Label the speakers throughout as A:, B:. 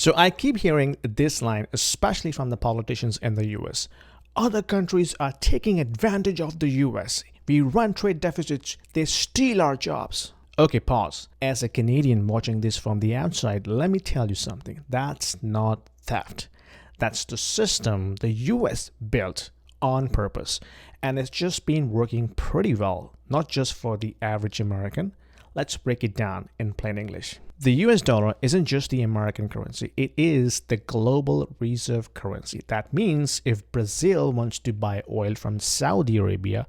A: So I keep hearing this line, especially from the politicians in the US. Other countries are taking advantage of the US. We run trade deficits, they steal our jobs. Okay, pause. As a Canadian watching this from the outside, let me tell you something. That's not theft. That's the system the US built on purpose. And it's just been working pretty well, not just for the average American. Let's break it down in plain English. The US dollar isn't just the American currency, it is the global reserve currency. That means if Brazil wants to buy oil from Saudi Arabia,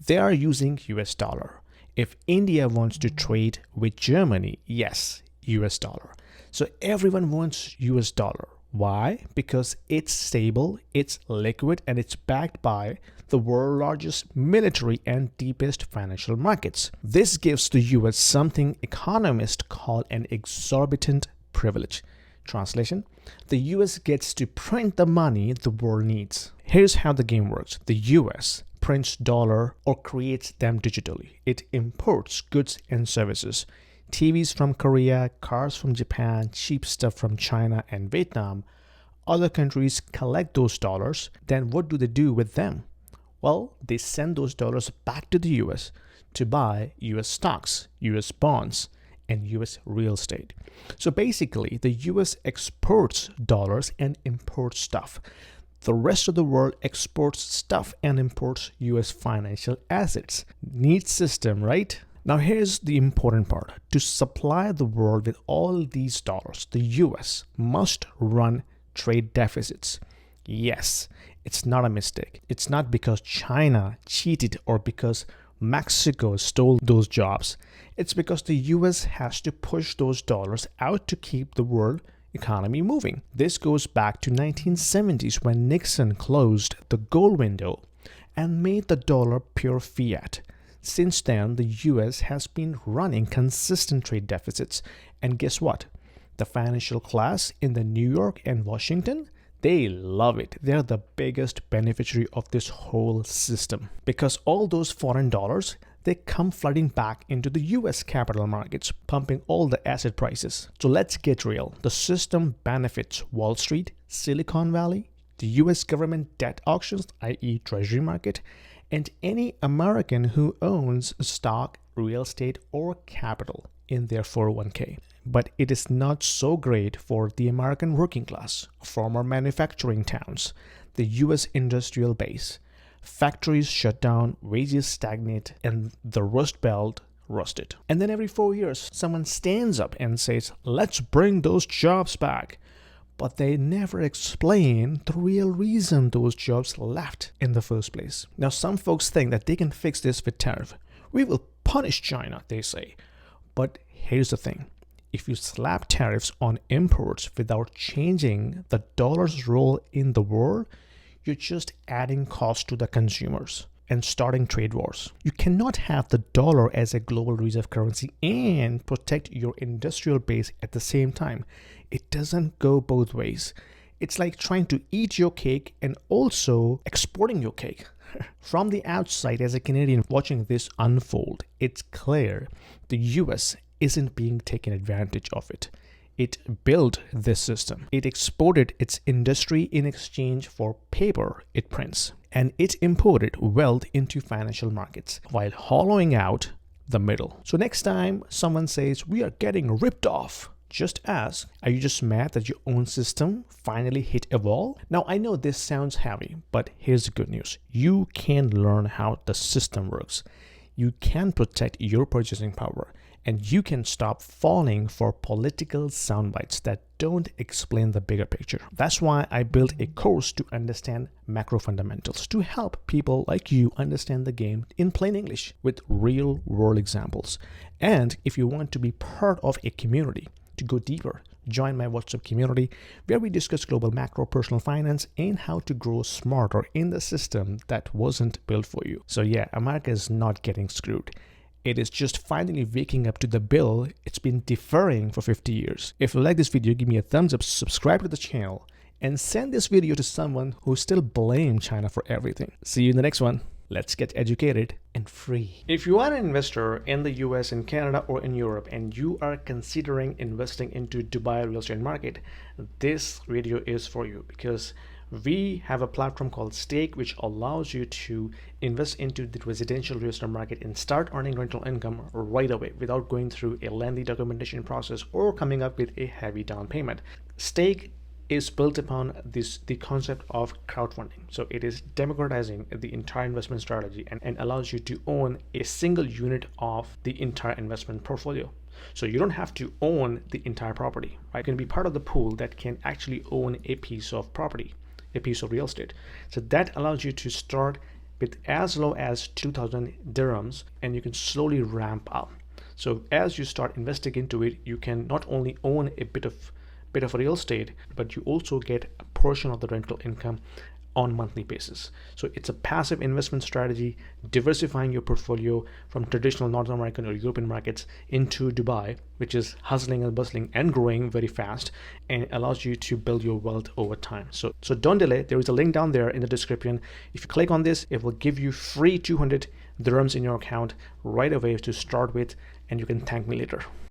A: they are using US dollar. If India wants to trade with Germany, yes, US dollar. So everyone wants US dollar. Why? Because it's stable, it's liquid, and it's backed by the world's largest military and deepest financial markets. This gives the US something economists call an exorbitant privilege. Translation: the US gets to print the money the world needs. Here's how the game works. The US prints dollar or creates them digitally. It imports goods and services. TVs from Korea, cars from Japan, cheap stuff from China and Vietnam. Other countries collect those dollars. Then what do they do with them? Well, they send those dollars back to the US to buy US stocks, US bonds, and US real estate. So basically, the US exports dollars and imports stuff. The rest of the world exports stuff and imports US financial assets. Neat system, right? Now here's the important part. To supply the world with all these dollars, the US must run trade deficits. Yes, it's not a mistake. It's not because China cheated or because Mexico stole those jobs. It's because the US has to push those dollars out to keep the world economy moving. This goes back to 1970s when Nixon closed the gold window and made the dollar pure fiat. Since then, the US has been running consistent trade deficits. And guess what? The financial class in the New York and Washington, they love it. They're the biggest beneficiary of this whole system because all those foreign dollars, they come flooding back into the US capital markets, pumping all the asset prices. So let's get real. The system benefits Wall Street, Silicon Valley, the US government debt auctions, i.e. Treasury market, and any American who owns stock, real estate, or capital in their 401k. But it is not so great for the American working class, former manufacturing towns, the US industrial base. Factories shut down, wages stagnate, and the Rust Belt rusted. And then every 4 years, someone stands up and says, let's bring those jobs back. But they never explain the real reason those jobs left in the first place. Now, some folks think that they can fix this with tariff. We will punish China, they say. But here's the thing. If you slap tariffs on imports without changing the dollar's role in the world, you're just adding cost to the consumers and starting trade wars. You cannot have the dollar as a global reserve currency and protect your industrial base at the same time. It doesn't go both ways. It's like trying to eat your cake and also exporting your cake. From the outside, as a Canadian watching this unfold, it's clear the US isn't being taken advantage of it. It built this system. It exported its industry in exchange for paper it prints. And it imported wealth into financial markets while hollowing out the middle. So next time someone says we are getting ripped off, just ask, are you just mad that your own system finally hit a wall? Now I know this sounds heavy, but here's the good news. You can learn how the system works. You can protect your purchasing power. And you can stop falling for political soundbites that don't explain the bigger picture. That's why I built a course to understand macro fundamentals, to help people like you understand the game in plain English with real world examples. And if you want to be part of a community to go deeper, join my WhatsApp community where we discuss global macro, personal finance, and how to grow smarter in the system that wasn't built for you. So yeah, America is not getting screwed. It is just finally waking up to the bill it's been deferring for 50 years. If you like this video, give me a thumbs up, subscribe to the channel, and send this video to someone who still blames China for everything. See you in the next one. Let's get educated and free. If you are an investor in the US, in Canada, or in Europe, and you are considering investing into Dubai real estate market, this video is for you, because we have a platform called Stake, which allows you to invest into the residential real estate market and start earning rental income right away without going through a lengthy documentation process or coming up with a heavy down payment. Stake is built upon the concept of crowdfunding. So it is democratizing the entire investment strategy and allows you to own a single unit of the entire investment portfolio. So you don't have to own the entire property, right? You can be part of the pool that can actually own a piece of property, a piece of real estate. So that allows you to start with as low as 2,000 dirhams, and you can slowly ramp up. So as you start investing into it, you can not only own a bit of real estate, but you also get a portion of the rental income on monthly basis. So it's a passive investment strategy, diversifying your portfolio from traditional North American or European markets into Dubai, which is hustling and bustling and growing very fast, and allows you to build your wealth over time. So don't delay. There is a link down there in the description. If you click on this, it will give you free 200 dirhams in your account right away to start with, and you can thank me later.